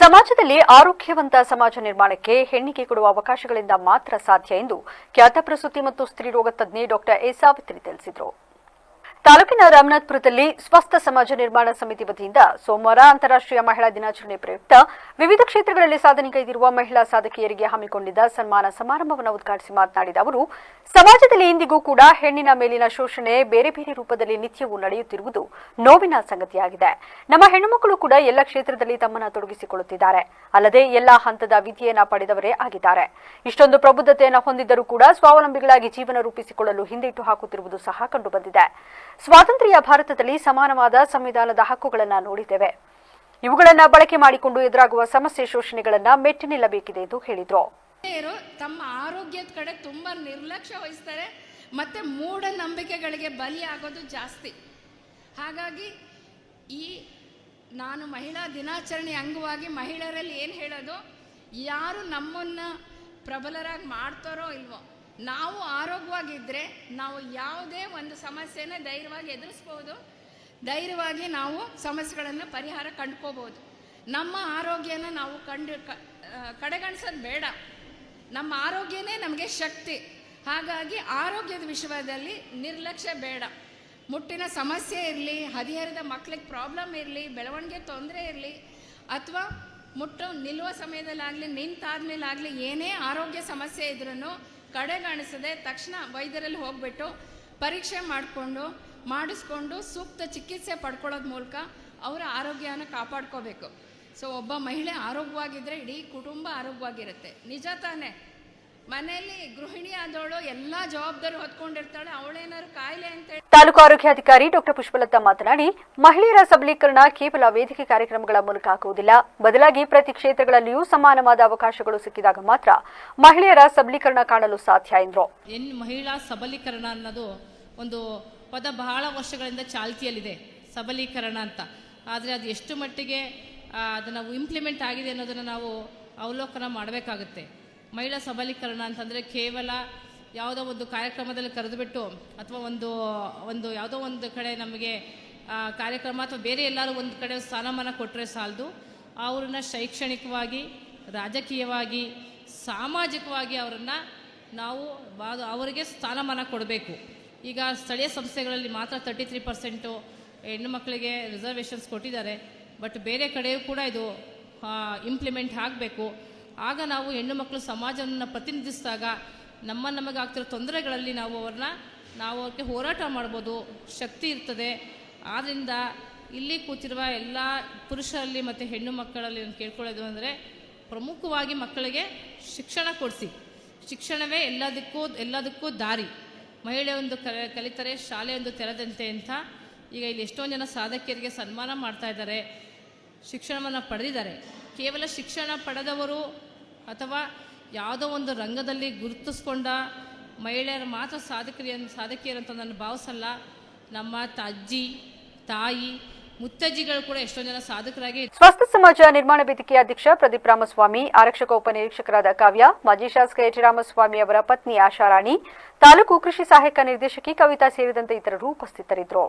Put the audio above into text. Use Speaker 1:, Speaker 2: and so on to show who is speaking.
Speaker 1: ಸಮಾಜದಲ್ಲಿ ಆರೋಗ್ಯವಂತ ಸಮಾಜ ನಿರ್ಮಾಣಕ್ಕೆ ಹೆಣ್ಣಿಗೆ ಕೊಡುವ ಅವಕಾಶಗಳಿಂದ ಮಾತ್ರ ಸಾಧ್ಯ ಎಂದು ಖ್ಯಾತ ಪ್ರಸೂತಿ ಮತ್ತು ಸ್ತ್ರೀರೋಗ ತಜ್ಞೆ ಡಾ ಎ ಸಾವಿತ್ರಿ ತಿಳಿಸಿದರು. ತಾಲೂಕಿನ ರಾಮನಾಥಪುರದಲ್ಲಿ ಸ್ವಸ್ಥ ಸಮಾಜ ನಿರ್ಮಾಣ ಸಮಿತಿ ವತಿಯಿಂದ ಸೋಮವಾರ ಅಂತಾರಾಷ್ಟ್ರೀಯ ಮಹಿಳಾ ದಿನಾಚರಣೆ ಪ್ರಯುಕ್ತ ವಿವಿಧ ಕ್ಷೇತ್ರಗಳಲ್ಲಿ ಸಾಧನೆಗೈದಿರುವ ಮಹಿಳಾ ಸಾಧಕಿಯರಿಗೆ ಹಮ್ಮಿಕೊಂಡಿದ್ದ ಸನ್ಮಾನ ಸಮಾರಂಭವನ್ನು ಉದ್ಘಾಟಿಸಿ ಮಾತನಾಡಿದ ಅವರು, ಸಮಾಜದಲ್ಲಿ ಇಂದಿಗೂ ಕೂಡ ಹೆಣ್ಣಿನ ಮೇಲಿನ ಶೋಷಣೆ ಬೇರೆ ಬೇರೆ ರೂಪದಲ್ಲಿ ನಿತ್ಯವೂ ನಡೆಯುತ್ತಿರುವುದು ನೋವಿನ ಸಂಗತಿಯಾಗಿದೆ. ನಮ್ಮ ಹೆಣ್ಣುಮಕ್ಕಳು ಕೂಡ ಎಲ್ಲ ಕ್ಷೇತ್ರದಲ್ಲಿ ತಮ್ಮನ್ನು ತೊಡಗಿಸಿಕೊಳ್ಳುತ್ತಿದ್ದಾರೆ. ಅಲ್ಲದೆ ಎಲ್ಲಾ ಹಂತದ ವಿದ್ಯೆಯನ್ನ ಪಡೆದವರೇ ಆಗಿದ್ದಾರೆ. ಇಷ್ಟೊಂದು ಪ್ರಬುದ್ಧತೆಯನ್ನು ಹೊಂದಿದ್ದರೂ ಕೂಡ ಸ್ವಾವಲಂಬಿಗಳಾಗಿ ಜೀವನ ರೂಪಿಸಿಕೊಳ್ಳಲು ಹಿಂದೇಟು ಹಾಕುತ್ತಿರುವುದು ಸಹ ಕಂಡುಬಂದಿದೆ. ಸ್ವಾತಂತ್ರ್ಯ ಭಾರತದಲ್ಲಿ ಸಮಾನವಾದ ಸಂವಿಧಾನದ ಹಕ್ಕುಗಳನ್ನು ನೋಡಿದ್ದೇವೆ. ಇವುಗಳನ್ನ ಬಳಕೆ ಮಾಡಿಕೊಂಡು ಎದುರಾಗುವ ಸಮಸ್ಯೆ ಶೋಷಣೆಗಳನ್ನ ಮೆಟ್ಟಿ ನಿಲ್ಲಬೇಕಿದೆ ಎಂದು ಹೇಳಿದರು.
Speaker 2: ತಮ್ಮ ಆರೋಗ್ಯದ ಕಡೆ ತುಂಬಾ ನಿರ್ಲಕ್ಷ್ಯ ವಹಿಸ್ತಾರೆ, ಮತ್ತೆ ಮೂಢನಂಬಿಕೆಗಳಿಗೆ ಬಲಿಯಾಗೋದು ಜಾಸ್ತಿ. ಹಾಗಾಗಿ ನಾನು ಮಹಿಳಾ ದಿನಾಚರಣೆ ಅಂಗವಾಗಿ ಮಹಿಳೆಯರಲ್ಲಿ ಏನು ಹೇಳೋದು, ಯಾರು ನಮ್ಮನ್ನ ಪ್ರಬಲರಾಗಿ ಮಾಡ್ತಾರೋ ಇಲ್ವೋ, ನಾವು ಆರೋಗ್ಯವಾಗಿದ್ದರೆ ನಾವು ಯಾವುದೇ ಒಂದು ಸಮಸ್ಯೆನ ಧೈರ್ಯವಾಗಿ ಎದುರಿಸ್ಬೋದು, ಧೈರ್ಯವಾಗಿ ನಾವು ಸಮಸ್ಯೆಗಳನ್ನು ಪರಿಹಾರ ಕಂಡ್ಕೋಬೋದು. ನಮ್ಮ ಆರೋಗ್ಯನ ನಾವು ಕಡೆಗಣಿಸೋದು ಬೇಡ. ನಮ್ಮ ಆರೋಗ್ಯನೇ ನಮಗೆ ಶಕ್ತಿ. ಹಾಗಾಗಿ ಆರೋಗ್ಯದ ವಿಷಯದಲ್ಲಿ ನಿರ್ಲಕ್ಷ್ಯ ಬೇಡ. ಮುಟ್ಟಿನ ಸಮಸ್ಯೆ ಇರಲಿ, ಹದಿಹರೆಯದ ಮಕ್ಕಳಿಗೆ ಪ್ರಾಬ್ಲಮ್ ಇರಲಿ, ಬೆಳವಣಿಗೆ ತೊಂದರೆ ಇರಲಿ, ಅಥವಾ ಮುಟ್ಟು ನಿಲ್ಲುವ ಸಮಯದಲ್ಲಾಗಲಿ ನಿಂತಾದ್ಮೇಲಾಗಲಿ ಏನೇ ಆರೋಗ್ಯ ಸಮಸ್ಯೆ ಇದ್ರೂ ಕಡೆಗಣಿಸದೆ ತಕ್ಷಣ ವೈದ್ಯರಲ್ಲಿ ಹೋಗ್ಬಿಟ್ಟು ಪರೀಕ್ಷೆ ಮಾಡಿಸ್ಕೊಂಡು ಸೂಕ್ತ ಚಿಕಿತ್ಸೆ ಪಡ್ಕೊಳ್ಳೋದ್ ಮೂಲಕ ಅವರ ಆರೋಗ್ಯನ ಕಾಪಾಡ್ಕೋಬೇಕು. ಸೊ ಒಬ್ಬ ಮಹಿಳೆ ಆರೋಗ್ಯವಾಗಿದ್ದರೆ ಇಡೀ ಕುಟುಂಬ ಆರೋಗ್ಯವಾಗಿರುತ್ತೆ. ನಿಜ ತಾನೇ? ಮನೆಯಲ್ಲಿ ಗೃಹಿಣಿ ಆದವಳು ಎಲ್ಲಾ ಜವಾಬ್ದಾರಿ ಹೊತ್ಕೊಂಡಿರ್ತಾಳೆ, ಅವಳೇನಾದ್ರು ಕಾಯಿಲೆ ಅಂತ.
Speaker 1: ತಾಲೂಕು ಆರೋಗ್ಯಾಧಿಕಾರಿ ಡಾ ಪುಷ್ಪಲತಾ ಮಾತನಾಡಿ, ಮಹಿಳೆಯರ ಸಬಲೀಕರಣ ಕೇವಲ ವೇದಿಕೆ ಕಾರ್ಯಕ್ರಮಗಳ ಮೂಲಕ ಆಗುವುದಿಲ್ಲ, ಬದಲಾಗಿ ಪ್ರತಿ ಕ್ಷೇತ್ರಗಳಲ್ಲಿಯೂ ಸಮಾನವಾದ ಅವಕಾಶಗಳು ಸಿಕ್ಕಿದಾಗ ಮಾತ್ರ ಮಹಿಳೆಯರ ಸಬಲೀಕರಣ ಕಾಣಲು ಸಾಧ್ಯ ಎಂದರು.
Speaker 3: ಮಹಿಳಾ ಸಬಲೀಕರಣ ಅನ್ನೋದು ಒಂದು ಪದ ಬಹಳ ವರ್ಷಗಳಿಂದ ಚಾಲ್ತಿಯಲ್ಲಿದೆ, ಸಬಲೀಕರಣ ಅಂತ. ಆದರೆ ಅದು ಎಷ್ಟು ಮಟ್ಟಿಗೆ ಅದನ್ನು ಇಂಪ್ಲಿಮೆಂಟ್ ಆಗಿದೆ ಅನ್ನೋದನ್ನು ನಾವು ಅವಲೋಕನ ಮಾಡಬೇಕಾಗುತ್ತೆ. ಮಹಿಳಾ ಸಬಲೀಕರಣ ಅಂತಂದರೆ ಕೇವಲ ಯಾವುದೋ ಒಂದು ಕಾರ್ಯಕ್ರಮದಲ್ಲಿ ಕರೆದುಬಿಟ್ಟು ಅಥವಾ ಒಂದು ಯಾವುದೋ ಒಂದು ಕಡೆ ನಮಗೆ ಕಾರ್ಯಕ್ರಮ ಅಥವಾ ಬೇರೆ ಎಲ್ಲರೂ ಒಂದು ಕಡೆ ಸ್ಥಾನಮಾನ ಕೊಟ್ಟರೆ ಸಾಲದು. ಅವ್ರನ್ನ ಶೈಕ್ಷಣಿಕವಾಗಿ, ರಾಜಕೀಯವಾಗಿ, ಸಾಮಾಜಿಕವಾಗಿ ಅವರನ್ನು ನಾವು ಅವರಿಗೆ ಸ್ಥಾನಮಾನ ಕೊಡಬೇಕು. ಈಗ ಸ್ಥಳೀಯ ಸಂಸ್ಥೆಗಳಲ್ಲಿ ಮಾತ್ರ 33% ಹೆಣ್ಣು ಮಕ್ಕಳಿಗೆ ರಿಸರ್ವೇಷನ್ಸ್ ಕೊಟ್ಟಿದ್ದಾರೆ. ಬಟ್ ಬೇರೆ ಕಡೆಯೂ ಕೂಡ ಇದು ಇಂಪ್ಲಿಮೆಂಟ್ ಆಗಬೇಕು. ಆಗ ನಾವು ಹೆಣ್ಣು ಮಕ್ಕಳು ಸಮಾಜವನ್ನು ಪ್ರತಿನಿಧಿಸಿದಾಗ ನಮಗಾಗ್ತಿರೋ ತೊಂದರೆಗಳಲ್ಲಿ ನಾವು ಅವ್ರಿಗೆ ಹೋರಾಟ ಮಾಡ್ಬೋದು, ಶಕ್ತಿ ಇರ್ತದೆ. ಆದ್ದರಿಂದ ಇಲ್ಲಿ ಕೂತಿರುವ ಎಲ್ಲ ಪುರುಷರಲ್ಲಿ ಮತ್ತು ಹೆಣ್ಣು ಮಕ್ಕಳಲ್ಲಿ ನಾನು ಕೇಳ್ಕೊಳ್ಳೋದು ಅಂದರೆ, ಪ್ರಮುಖವಾಗಿ ಮಕ್ಕಳಿಗೆ ಶಿಕ್ಷಣ ಕೊಡಿಸಿ. ಶಿಕ್ಷಣವೇ ಎಲ್ಲದಕ್ಕೂ ದಾರಿ. ಮಹಿಳೆ ಒಂದು ಕಲಿತರೆ ಶಾಲೆ ಒಂದು ತೆರೆದಂತೆ ಅಂತ ಈಗ ಇಲ್ಲಿ ಎಷ್ಟೊಂದು ಜನ ಸಾಧಕಿಯರಿಗೆ ಸನ್ಮಾನ ಮಾಡ್ತಾ ಇದ್ದಾರೆ, ಶಿಕ್ಷಣವನ್ನು ಪಡೆದಿದ್ದಾರೆ. ಕೇವಲ ಶಿಕ್ಷಣ ಪಡೆದವರು ಅಥವಾ ಯಾವುದೋ ಒಂದು ರಂಗದಲ್ಲಿ ಗುರುತಿಸ್ಕೊಂಡ ಮಹಿಳೆಯರು ಮಾತ್ರ ಸಾಧಕಿಯರು ಅಂತ ನಾನು ಭಾವಿಸಲ್ಲ. ನಮ್ಮ ಅಜ್ಜಿ, ತಾಯಿ, ಮುತ್ತಜ್ಜಿಗಳು ಕೂಡ ಎಷ್ಟೊಂದು ಜನ ಸಾಧಕರಾಗಿ.
Speaker 1: ಸ್ವಸ್ಥ ಸಮಾಜ ನಿರ್ಮಾಣ ವೇದಿಕೆಯ ಅಧ್ಯಕ್ಷ ಪ್ರದೀಪ್ ರಾಮಸ್ವಾಮಿ, ಆರಕ್ಷಕ ಉಪನಿರೀಕ್ಷಕರಾದ ಕಾವ್ಯ, ಮಾಜಿ ಶಾಸಕ ಎಚ್ ರಾಮಸ್ವಾಮಿ ಅವರ ಪತ್ನಿ ಆಶಾರಾಣಿ, ತಾಲೂಕು ಕೃಷಿ ಸಹಾಯಕ ನಿರ್ದೇಶಕಿ ಕವಿತಾ ಸೇರಿದಂತೆ ಇತರರು ಉಪಸ್ಥಿತರಿದ್ದರು.